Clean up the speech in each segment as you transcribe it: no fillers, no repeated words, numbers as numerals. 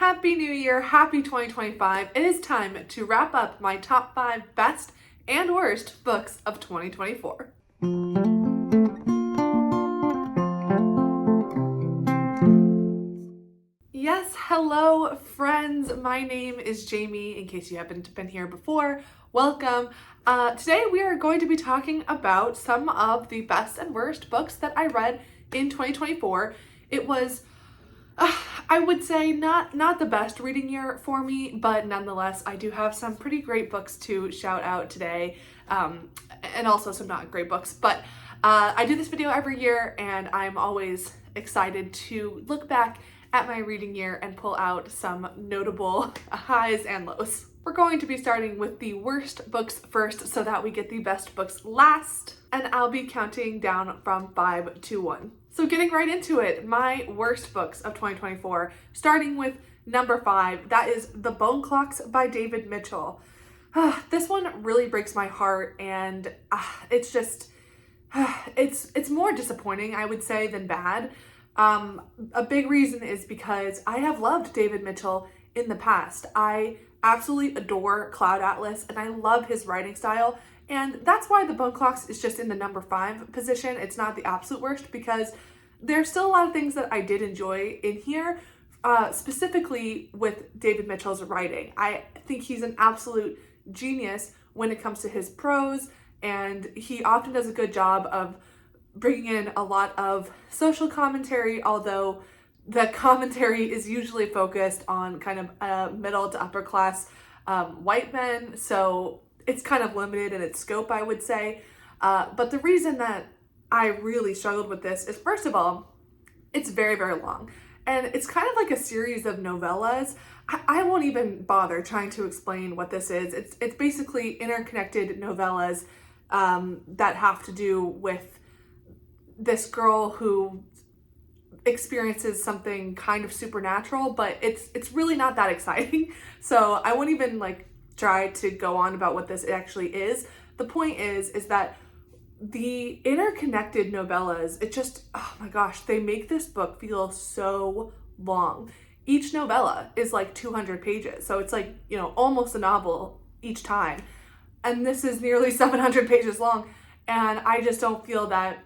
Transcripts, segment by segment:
Happy New Year, happy 2025. It is time to wrap up my top 5 best and worst books of 2024. Yes, hello friends. My name is Jamie, in case you haven't been here before. Welcome. Today we are going to be talking about some of the best and worst books that I read in 2024. It was I would say not the best reading year for me, but nonetheless, I do have some pretty great books to shout out today, and also some not great books. But I do this video every year, and I'm always excited to look back at my reading year and pull out some notable highs and lows. We're going to be starting with the worst books first so that we get the best books last, and I'll be counting down from 5 to 1. So getting right into it, my worst books of 2024, starting with number 5, that is The Bone Clocks by David Mitchell. This one really breaks my heart, and it's just, it's more disappointing, I would say, than bad. A big reason is because I have loved David Mitchell in the past. I absolutely adore Cloud Atlas, and I love his writing style. And that's why The Bone Clocks is just in the number 5 position. It's not the absolute worst, because there's still a lot of things that I did enjoy in here, specifically with David Mitchell's writing. I think he's an absolute genius when it comes to his prose, and he often does a good job of bringing in a lot of social commentary, although the commentary is usually focused on kind of middle to upper class white men, so it's kind of limited in its scope, I would say. But the reason that I really struggled with this is, first of all, it's very, very long. And it's kind of like a series of novellas. I won't even bother trying to explain what this is. It's basically interconnected novellas that have to do with this girl who experiences something kind of supernatural, but it's really not that exciting. So I won't even try to go on about what this actually is. The point is that the interconnected novellas, it just, oh my gosh, they make this book feel so long. Each novella is like 200 pages. So it's almost a novel each time. And this is nearly 700 pages long. And I just don't feel that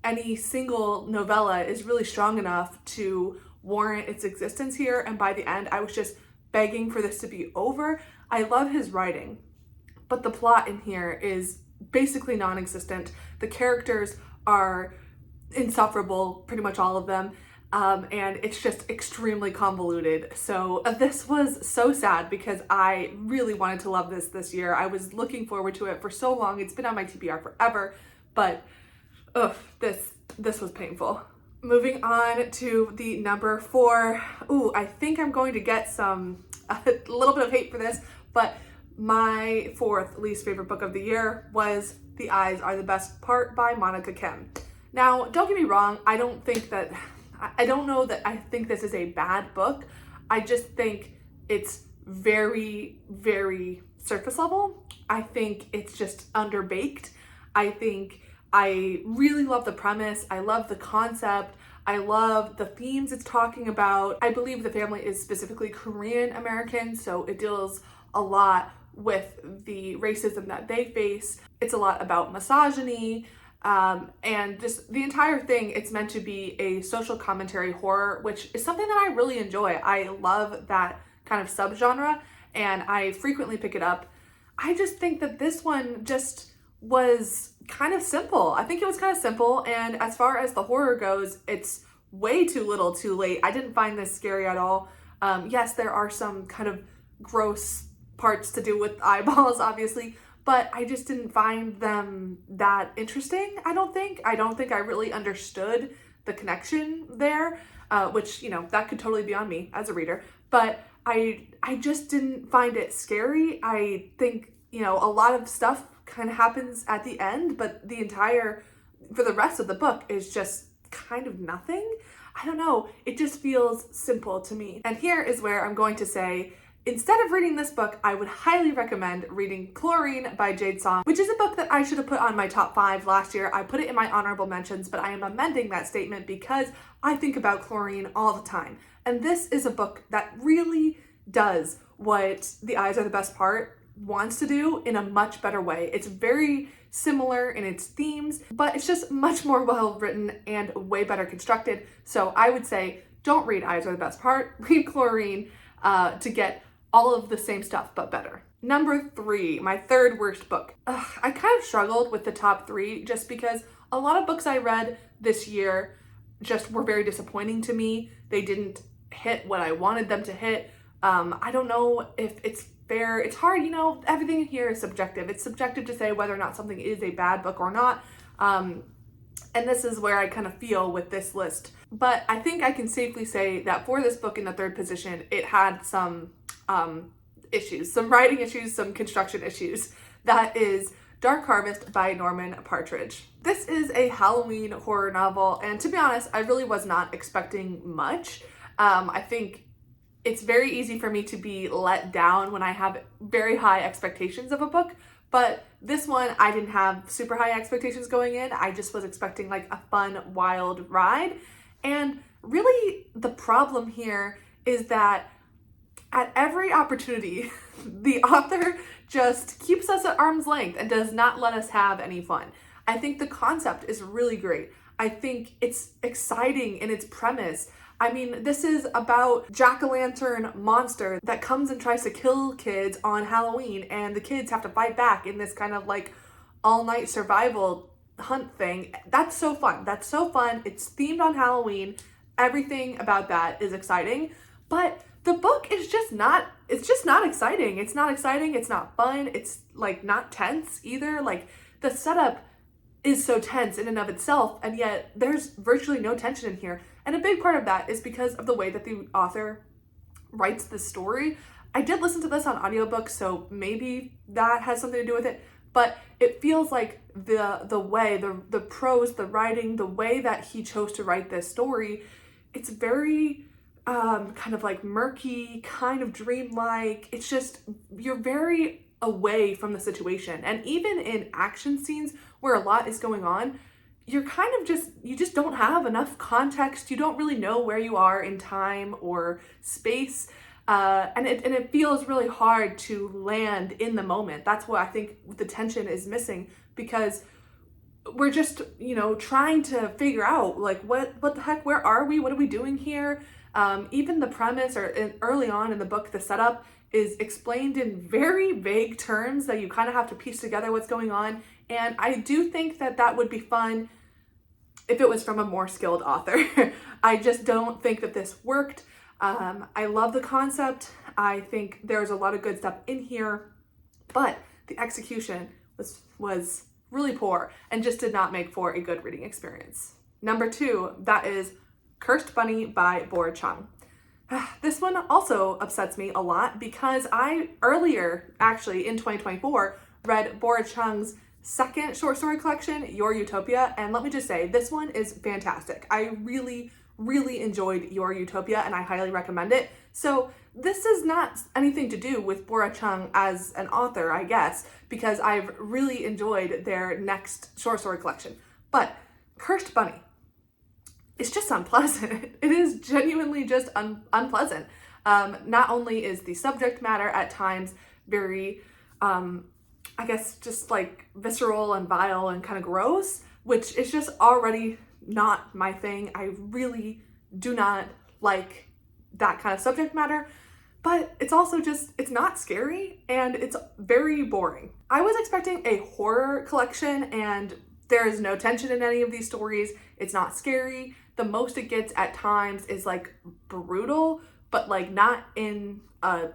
any single novella is really strong enough to warrant its existence here. And by the end, I was just begging for this to be over. I love his writing, but the plot in here is basically non-existent. The characters are insufferable, pretty much all of them, and it's just extremely convoluted. So this was so sad because I really wanted to love this year. I was looking forward to it for so long. It's been on my TBR forever, but this was painful. Moving on to the number 4. Ooh, I think I'm going to get a little bit of hate for this, but my 4th least favorite book of the year was The Eyes Are the Best Part by Monica Kim. Now, don't get me wrong, I don't know that I think this is a bad book. I just think it's very, very surface level. I think it's just underbaked. I think I really love the premise. I love the concept. I love the themes it's talking about. I believe the family is specifically Korean American, so it deals a lot with the racism that they face. It's a lot about misogyny, and just the entire thing, it's meant to be a social commentary horror, which is something that I really enjoy. I love that kind of subgenre, and I frequently pick it up. I just think that this one just was kind of simple. I think it was kind of simple, and as far as the horror goes, it's way too little too late. I didn't find this scary at all. Yes, there are some kind of gross parts to do with eyeballs, obviously, but I just didn't find them that interesting. I don't think I really understood the connection there, which, that could totally be on me as a reader, but I just didn't find it scary. I think, a lot of stuff kind of happens at the end, but for the rest of the book is just kind of nothing. I don't know, it just feels simple to me. And here is where I'm going to say instead of reading this book, I would highly recommend reading Chlorine by Jade Song, which is a book that I should have put on my top 5 last year. I put it in my honorable mentions, but I am amending that statement because I think about chlorine all the time. And this is a book that really does what The Eyes Are the Best Part wants to do in a much better way. It's very similar in its themes, but it's just much more well written and way better constructed. So I would say don't read Eyes Are the Best Part, read Chlorine to get all of the same stuff but better. Number 3, my third worst book. I kind of struggled with the top 3 just because a lot of books I read this year just were very disappointing to me. They didn't hit what I wanted them to hit. I don't know if it's fair. It's hard, everything here is subjective. It's subjective to say whether or not something is a bad book or not. And this is where I kind of feel with this list. But I think I can safely say that for this book in the 3rd position, it had some issues, some writing issues, some construction issues. That is Dark Harvest by Norman Partridge. This is a Halloween horror novel, and to be honest, I really was not expecting much. I think it's very easy for me to be let down when I have very high expectations of a book, but this one I didn't have super high expectations going in. I just was expecting like a fun, wild ride. And really the problem here is that at every opportunity, the author just keeps us at arm's length and does not let us have any fun. I think the concept is really great. I think it's exciting in its premise. I mean, this is about jack-o'-lantern monster that comes and tries to kill kids on Halloween, and the kids have to fight back in this kind of like all-night survival hunt thing. That's so fun. That's so fun. It's themed on Halloween. Everything about that is exciting, but the book is just not exciting. It's not exciting. It's not fun. It's like not tense either. Like the setup is so tense in and of itself, and yet there's virtually no tension in here. And a big part of that is because of the way that the author writes the story. I did listen to this on audiobook, so maybe that has something to do with it, but it feels like the way, the prose, the writing, the way that he chose to write this story, it's very kind of like murky, kind of dreamlike. It's just, you're very away from the situation. And even in action scenes where a lot is going on, you're kind of you just don't have enough context. You don't really know where you are in time or space. And it feels really hard to land in the moment. That's what I think the tension is missing, because we're just, trying to figure out like, what the heck, where are we? What are we doing here? Even the premise early on in the book, the setup is explained in very vague terms that you kind of have to piece together what's going on. And I do think that would be fun if it was from a more skilled author. I just don't think that this worked. I love the concept. I think there's a lot of good stuff in here, but the execution was really poor and just did not make for a good reading experience. Number 2, that is Cursed Bunny by Bora Chung. This one also upsets me a lot because I earlier, actually in 2024, read Bora Chung's second short story collection, Your Utopia, and let me just say, this one is fantastic. I really, really enjoyed Your Utopia and I highly recommend it. So this is not anything to do with Bora Chung as an author, I guess, because I've really enjoyed their next short story collection. But Cursed Bunny, it's just unpleasant. It is genuinely just unpleasant. Not only is the subject matter at times very, I guess, just like visceral and vile and kind of gross, which is just already not my thing. I really do not like that kind of subject matter, but it's also just, it's not scary and it's very boring. I was expecting a horror collection and there is no tension in any of these stories. It's not scary. The most it gets at times is like brutal, but like not in a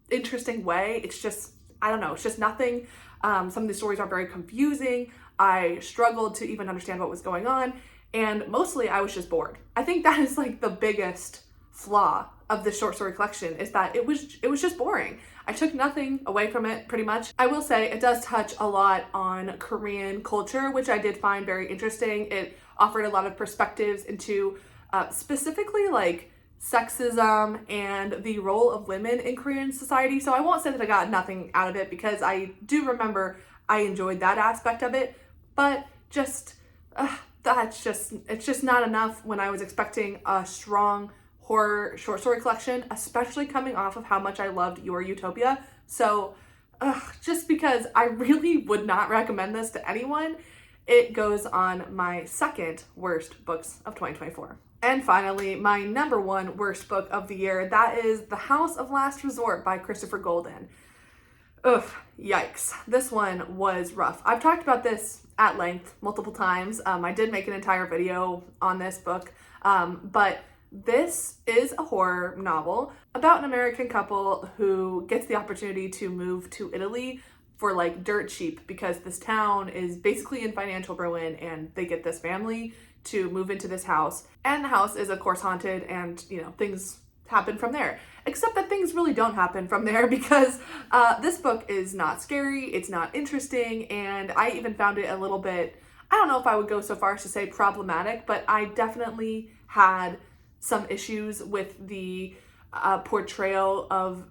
interesting way. It's just, I don't know, it's just nothing. Some of the stories are very confusing. I struggled to even understand what was going on, and mostly I was just bored. I think that is like the biggest flaw of this short story collection, is that it was just boring. I took nothing away from it, pretty much. I will say it does touch a lot on Korean culture, which I did find very interesting. It offered a lot of perspectives into specifically like sexism and the role of women in Korean society. So I won't say that I got nothing out of it, because I do remember I enjoyed that aspect of it, but just it's just not enough when I was expecting a strong horror short story collection, especially coming off of how much I loved Your Utopia. So just because I really would not recommend this to anyone, it goes on my second worst books of 2024. And finally, my number one worst book of the year, that is The House of Last Resort by Christopher Golden. Ugh, yikes. This one was rough. I've talked about this at length multiple times. I did make an entire video on this book, but this is a horror novel about an American couple who gets the opportunity to move to Italy for like dirt cheap, because this town is basically in financial ruin, and they get this family to move into this house. And the house is of course haunted, and things happen from there. Except that things really don't happen from there, because this book is not scary, it's not interesting, and I even found it a little bit, I don't know if I would go so far as to say problematic, but I definitely had some issues with the portrayal of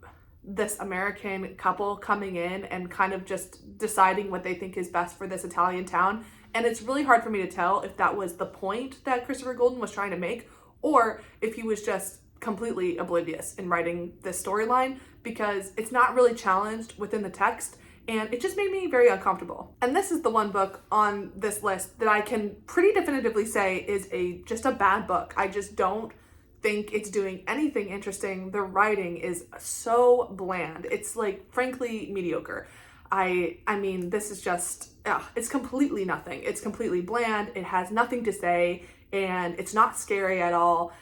this American couple coming in and kind of just deciding what they think is best for this Italian town. And it's really hard for me to tell if that was the point that Christopher Golden was trying to make, or if he was just completely oblivious in writing this storyline, because it's not really challenged within the text, and it just made me very uncomfortable. And this is the one book on this list that I can pretty definitively say is just a bad book. I just don't think it's doing anything interesting. The writing is so bland. It's like frankly mediocre. I mean, this is just, it's completely nothing. It's completely bland. It has nothing to say, and it's not scary at all.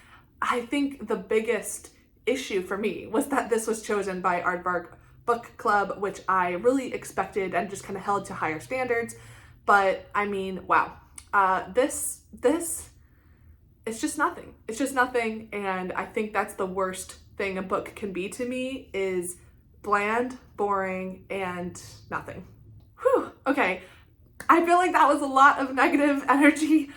I think the biggest issue for me was that this was chosen by Aardvark Book Club, which I really expected and just kind of held to higher standards. But I mean, wow, this it's just nothing. It's just nothing, and I think that's the worst thing a book can be to me, is bland, boring, and nothing. Whew, okay. I feel like that was a lot of negative energy.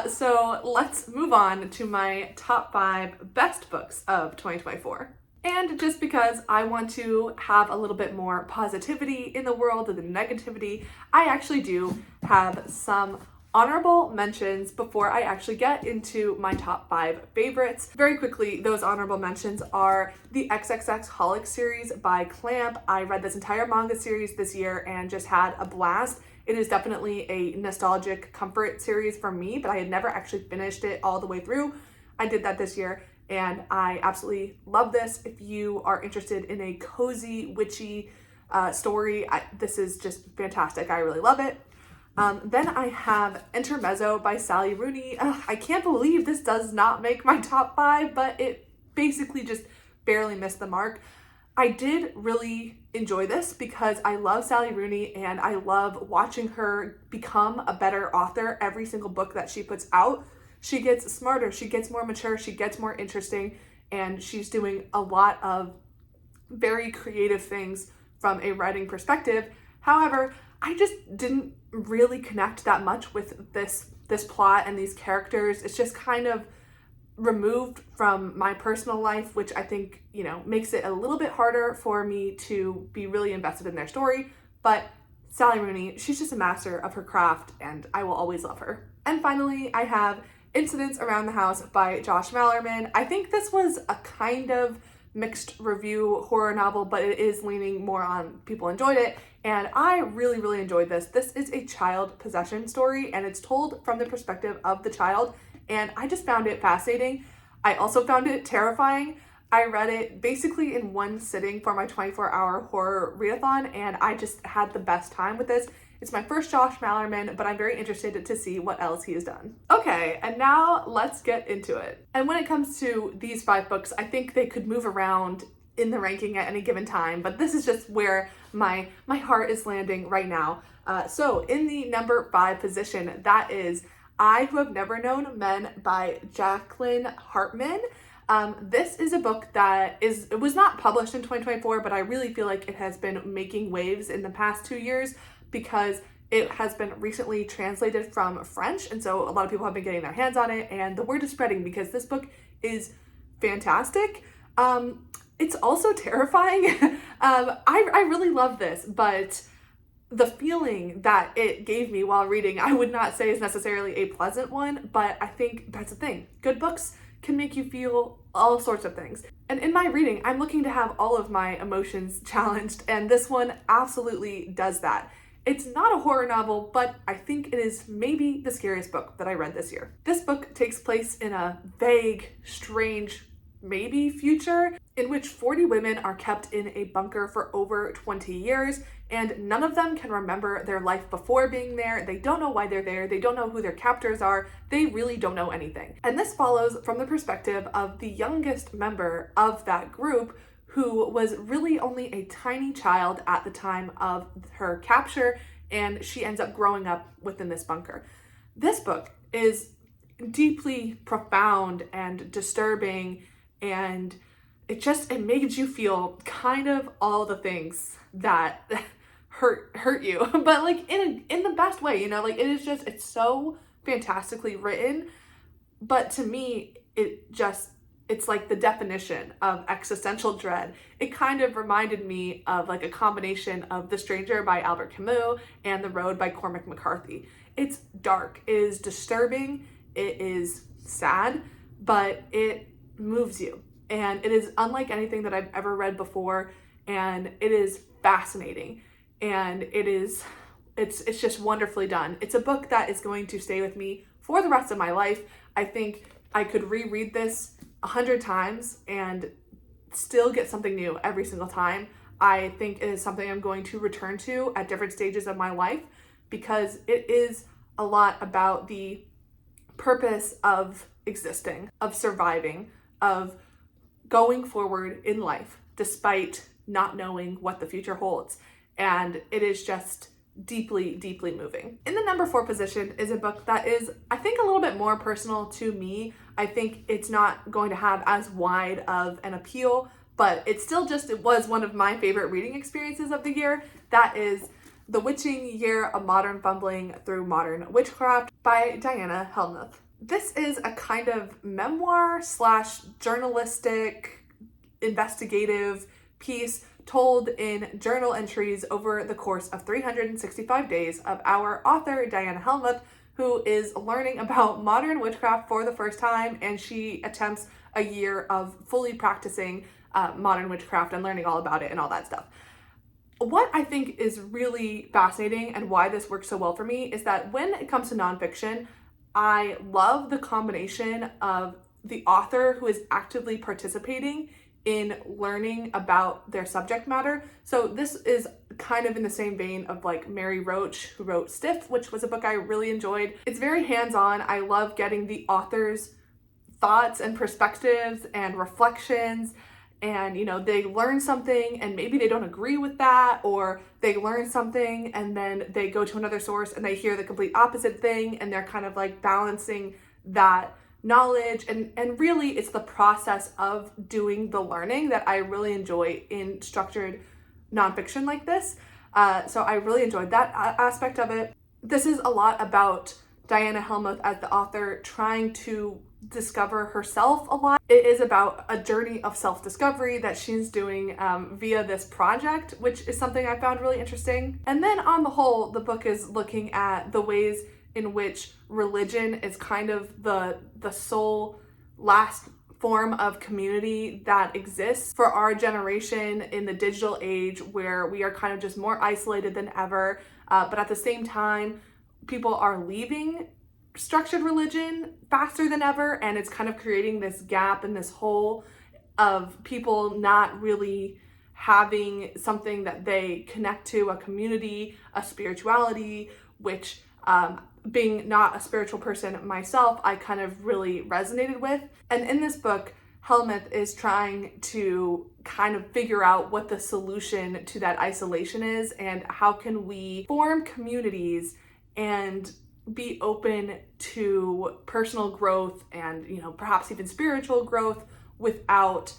So let's move on to my top 5 best books of 2024. And just because I want to have a little bit more positivity in the world than negativity, I actually do have some honorable mentions before I actually get into my top 5 favorites. Very quickly, those honorable mentions are the XXX Holic series by Clamp. I read this entire manga series this year and just had a blast. It is definitely a nostalgic comfort series for me, but I had never actually finished it all the way through. I did that this year, and I absolutely love this. If you are interested in a cozy, witchy story, this is just fantastic. I really love it. Then I have Intermezzo by Sally Rooney. I can't believe this does not make my top 5, but it basically just barely missed the mark. I did really enjoy this because I love Sally Rooney, and I love watching her become a better author every single book that she puts out. She gets smarter, she gets more mature, she gets more interesting, and she's doing a lot of very creative things from a writing perspective. However, I just didn't really connect that much with this plot and these characters. It's just kind of removed from my personal life, which I think, makes it a little bit harder for me to be really invested in their story. But Sally Rooney, she's just a master of her craft, and I will always love her. And finally, I have Incidents Around the House by Josh Malerman. I think this was a kind of mixed review horror novel, but it is leaning more on people enjoyed it, and I really, really enjoyed this. This is a child possession story, and it's told from the perspective of the child, and I just found it fascinating. I also found it terrifying. I read it basically in one sitting for my 24-hour horror readathon, and I just had the best time with this. It's my first Josh Malerman, but I'm very interested to see what else he has done. Okay, and now let's get into it. And when it comes to these 5 books, I think they could move around in the ranking at any given time, but this is just where my heart is landing right now. So in the number 5 position, that is I Who Have Never Known Men by Jacqueline Hartman. This is a book that it was not published in 2024, but I really feel like it has been making waves in the past 2 years because it has been recently translated from French, and so a lot of people have been getting their hands on it, and the word is spreading because this book is fantastic. It's also terrifying. I really love this, but the feeling that it gave me while reading, I would not say is necessarily a pleasant one, but I think that's the thing. Good books can make you feel all sorts of things. And in my reading, I'm looking to have all of my emotions challenged, and this one absolutely does that. It's not a horror novel, but I think it is maybe the scariest book that I read this year. This book takes place in a vague, strange, maybe future in which 40 women are kept in a bunker for over 20 years, and none of them can remember their life before being there. They don't know why they're there. They don't know who their captors are. They really don't know anything. And this follows from the perspective of the youngest member of that group, who was really only a tiny child at the time of her capture, and she ends up growing up within this bunker. This book is deeply profound and disturbing, and it makes you feel kind of all the things that hurt you, but like in the best way, like it's so fantastically written. But to me, it's like the definition of existential dread. It kind of reminded me of like a combination of The Stranger by Albert Camus and The Road by Cormac McCarthy. It's dark, it is disturbing, it is sad, but it moves you. And it is unlike anything that I've ever read before, and it is fascinating. And it's just wonderfully done. It's a book that is going to stay with me for the rest of my life. I think I could reread this 100 times and still get something new every single time. I think it is something I'm going to return to at different stages of my life, because it is a lot about the purpose of existing, of surviving, of going forward in life despite not knowing what the future holds. And it is just deeply, deeply moving. In the number 4 position is a book that is, I think, a little bit more personal to me. I think it's not going to have as wide of an appeal, but it was one of my favorite reading experiences of the year. That is The Witching Year, A Modern Fumbling Through Modern Witchcraft by Diana Helmuth. This is a kind of memoir / journalistic investigative piece told in journal entries over the course of 365 days of our author, Diana Helmuth, who is learning about modern witchcraft for the first time, and she attempts a year of fully practicing modern witchcraft and learning all about it and all that stuff. What I think is really fascinating and why this works so well for me is that when it comes to nonfiction, I love the combination of the author who is actively participating in learning about their subject matter. So this is kind of in the same vein of like Mary Roach, who wrote Stiff, which was a book I really enjoyed. It's very hands-on. I love getting the author's thoughts and perspectives and reflections, and they learn something and maybe they don't agree with that, or they learn something and then they go to another source and they hear the complete opposite thing, and they're kind of like balancing that knowledge. And really it's the process of doing the learning that I really enjoy in structured nonfiction like this. So I really enjoyed that aspect of it. This is a lot about Diana Helmuth as the author trying to discover herself a lot. It is about a journey of self-discovery that she's doing via this project, which is something I found really interesting. And then on the whole, the book is looking at the ways in which religion is kind of the sole last form of community that exists for our generation in the digital age, where we are kind of just more isolated than ever. But at the same time, people are leaving structured religion faster than ever, and it's kind of creating this gap and this hole of people not really having something that they connect to, a community, a spirituality, which being not a spiritual person myself, I kind of really resonated with. And in this book, Helmuth is trying to kind of figure out what the solution to that isolation is, and how can we form communities and be open to personal growth and, perhaps even spiritual growth without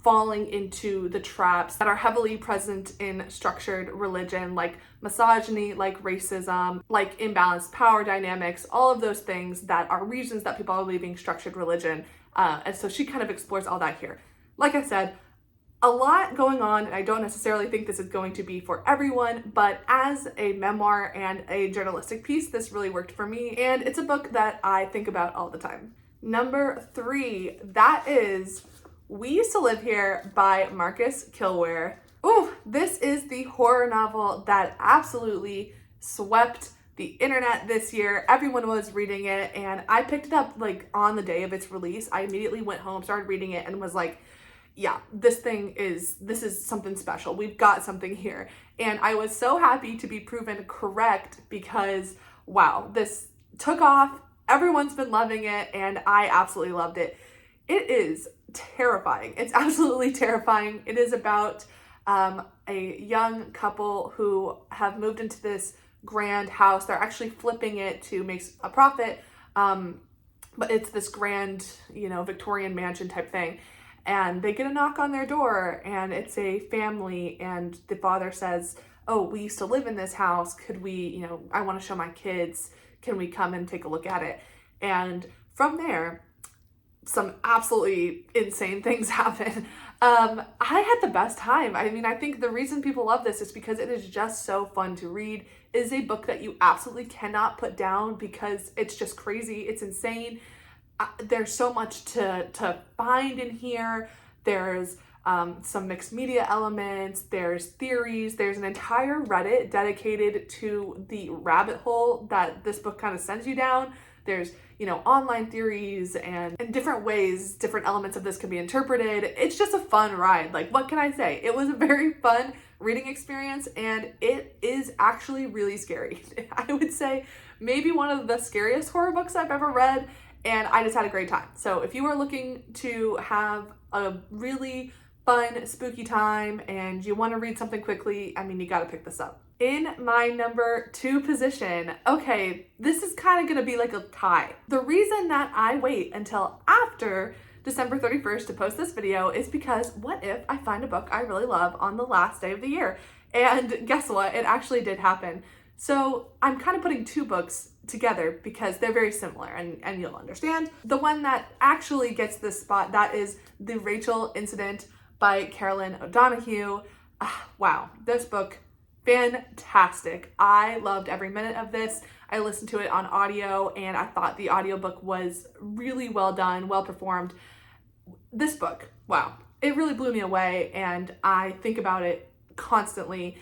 falling into the traps that are heavily present in structured religion, like misogyny, like racism, like imbalanced power dynamics, all of those things that are reasons that people are leaving structured religion. And so she kind of explores all that here. Like I said, a lot going on, and I don't necessarily think this is going to be for everyone, but as a memoir and a journalistic piece, this really worked for me, and it's a book that I think about all the time. Number 3, that is We Used to Live Here by Marcus Kilware. Ooh, this is the horror novel that absolutely swept the internet this year. Everyone was reading it, and I picked it up like on the day of its release. I immediately went home, started reading it, and was like, yeah, this is something special. We've got something here. And I was so happy to be proven correct because, wow, this took off. Everyone's been loving it, and I absolutely loved it. It is terrifying. It's absolutely terrifying. It is about a young couple who have moved into this grand house. They're actually flipping it to make a profit, but it's this grand, Victorian mansion type thing. And they get a knock on their door, and it's a family, and the father says, oh, we used to live in this house. Could we, I want to show my kids. Can we come and take a look at it? And from there, some absolutely insane things happen. I had the best time. I mean, I think the reason people love this is because it is just so fun to read. It is a book that you absolutely cannot put down because it's just crazy. It's insane. There's so much to find in here. There's some mixed media elements. There's theories. There's an entire Reddit dedicated to the rabbit hole that this book kind of sends you down. There's, online theories and different ways, different elements of this can be interpreted. It's just a fun ride. Like, what can I say? It was a very fun reading experience, and it is actually really scary. I would say maybe one of the scariest horror books I've ever read, and I just had a great time. So if you are looking to have a really fun, spooky time and you want to read something quickly, you got to pick this up. In my number 2 position, okay, this is kind of going to be like a tie. The reason that I wait until after December 31st to post this video is because what if I find a book I really love on the last day of the year? And guess what? It actually did happen. So I'm kind of putting 2 books together because they're very similar, and you'll understand. The one that actually gets this spot, that is The Rachel Incident by Carolyn O'Donoghue. Wow, this book, fantastic. I loved every minute of this. I listened to it on audio, and I thought the audiobook was really well done, well performed. This book, wow, it really blew me away, and I think about it constantly.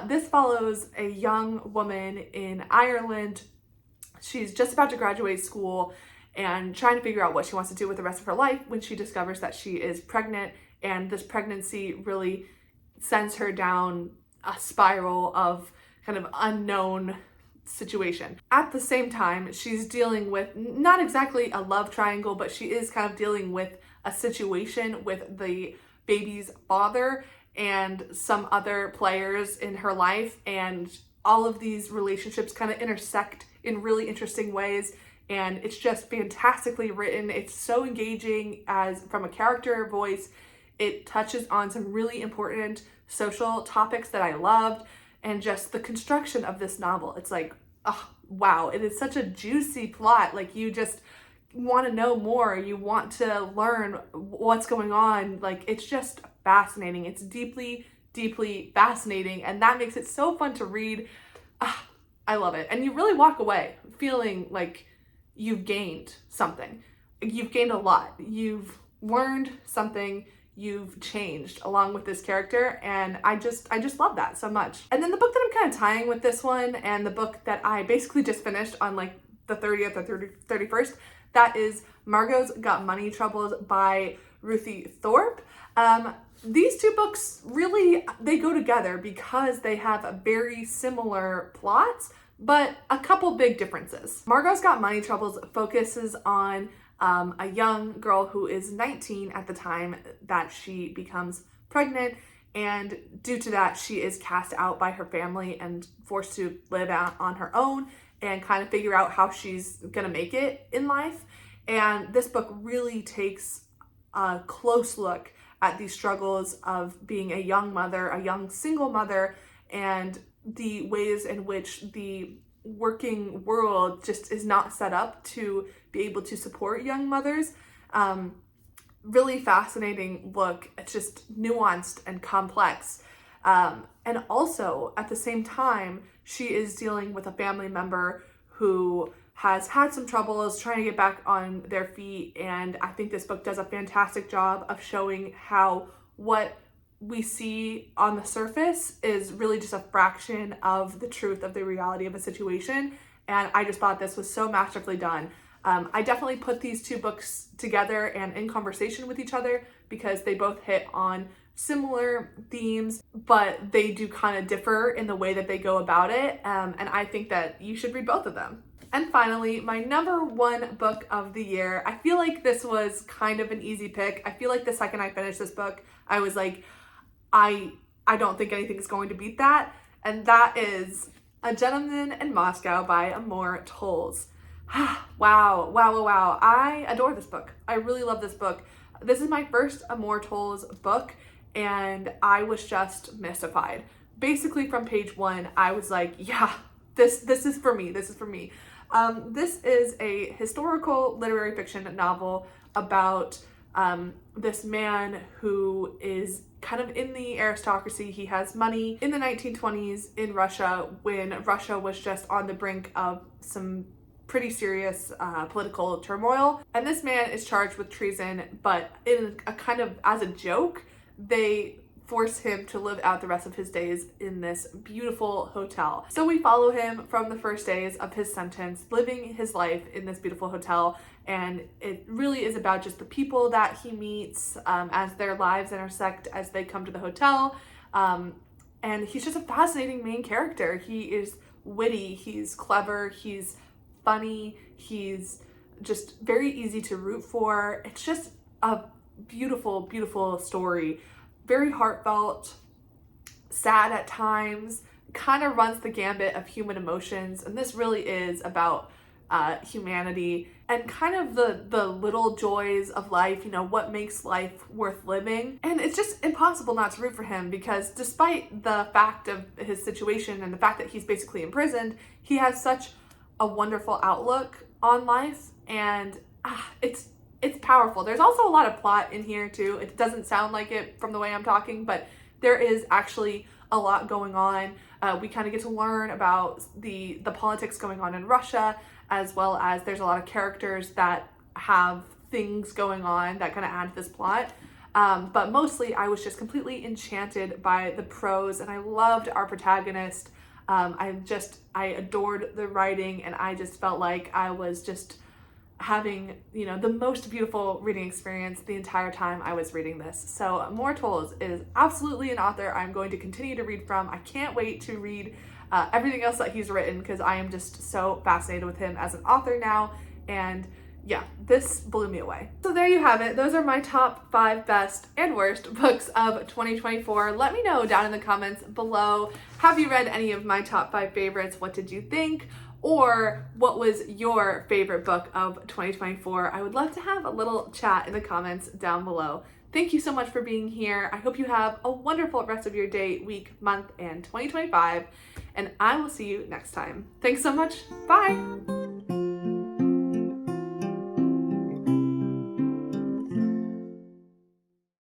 This follows a young woman in Ireland. She's just about to graduate school and trying to figure out what she wants to do with the rest of her life when she discovers that she is pregnant, and this pregnancy really sends her down a spiral of kind of unknown situation. At the same time, she's dealing with not exactly a love triangle, but she is kind of dealing with a situation with the baby's father and some other players in her life, and all of these relationships kind of intersect in really interesting ways, and it's just fantastically written. It's so engaging as from a character voice. It touches on some really important social topics that I loved, and just the construction of this novel. It's like, oh, wow, it is such a juicy plot. Like, you just want to know more. You want to learn what's going on. Like, it's just fascinating. It's deeply, deeply fascinating, and that makes it so fun to read. I love it. And you really walk away feeling like you've gained something. You've gained a lot. You've learned something. You've changed along with this character, and I just love that so much. And then the book that I'm kind of tying with this one, and the book that I basically just finished on like the 30th or 31st, that is Margot's Got Money Troubles by Ruthie Thorpe. These 2 books really, they go together because they have very similar plots, but a couple big differences. Margot's Got Money Troubles focuses on a young girl who is 19 at the time that she becomes pregnant, and due to that, she is cast out by her family and forced to live out on her own and kind of figure out how she's gonna make it in life. And this book really takes a close look at the struggles of being a young mother, a young single mother, and the ways in which the working world just is not set up to be able to support young mothers. Really fascinating look. It's just nuanced and complex. And also, at the same time, she is dealing with a family member who has had some troubles trying to get back on their feet. And I think this book does a fantastic job of showing how what we see on the surface is really just a fraction of the truth of the reality of a situation. And I just thought this was so masterfully done. I definitely put these two books together and in conversation with each other because they both hit on similar themes, but they do kind of differ in the way that they go about it. And I think that you should read both of them. And finally, my number one book of the year. I feel like this was kind of an easy pick. I feel like the second I finished this book, I was like, I don't think anything's going to beat that. And that is A Gentleman in Moscow by Amor Towles. Wow. I adore this book. I really love this book. This is my first Amor Towles book, and I was just mystified. Basically, from page one, I was like, yeah, this is for me. This is for me. This is a historical literary fiction novel about this man who is kind of in the aristocracy. He has money in the 1920s in Russia, when Russia was just on the brink of some pretty serious political turmoil. And this man is charged with treason, but in a kind of as a joke, they force him to live out the rest of his days in this beautiful hotel. So we follow him from the first days of his sentence, living his life in this beautiful hotel. And it really is about just the people that he meets as their lives intersect as they come to the hotel. And he's just a fascinating main character. He is witty, he's clever, he's funny, he's just very easy to root for. It's just a beautiful story. Very heartfelt, sad at times, kind of runs the gambit of human emotions. And this really is about humanity and kind of the little joys of life, what makes life worth living. And it's just impossible not to root for him, because despite the fact of his situation and the fact that he's basically imprisoned, he has such a wonderful outlook on life, and it's powerful. There's also a lot of plot in here too. It doesn't sound like it from the way I'm talking, but there is actually a lot going on. We kind of get to learn about the politics going on in Russia, as well as there's a lot of characters that have things going on that kind of add to this plot. But mostly I was just completely enchanted by the prose, and I loved our protagonist. I adored the writing, and I just felt like I was just having, the most beautiful reading experience the entire time I was reading this. So Amor Towles is absolutely an author I'm going to continue to read from. I can't wait to read everything else that he's written, because I am just so fascinated with him as an author now. And yeah, this blew me away. So there you have it. Those are my top 5 best and worst books of 2024. Let me know down in the comments below. Have you read any of my top 5 favorites? What did you think? Or what was your favorite book of 2024? I would love to have a little chat in the comments down below. Thank you so much for being here. I hope you have a wonderful rest of your day, week, month, and 2025. And I will see you next time. Thanks so much. Bye.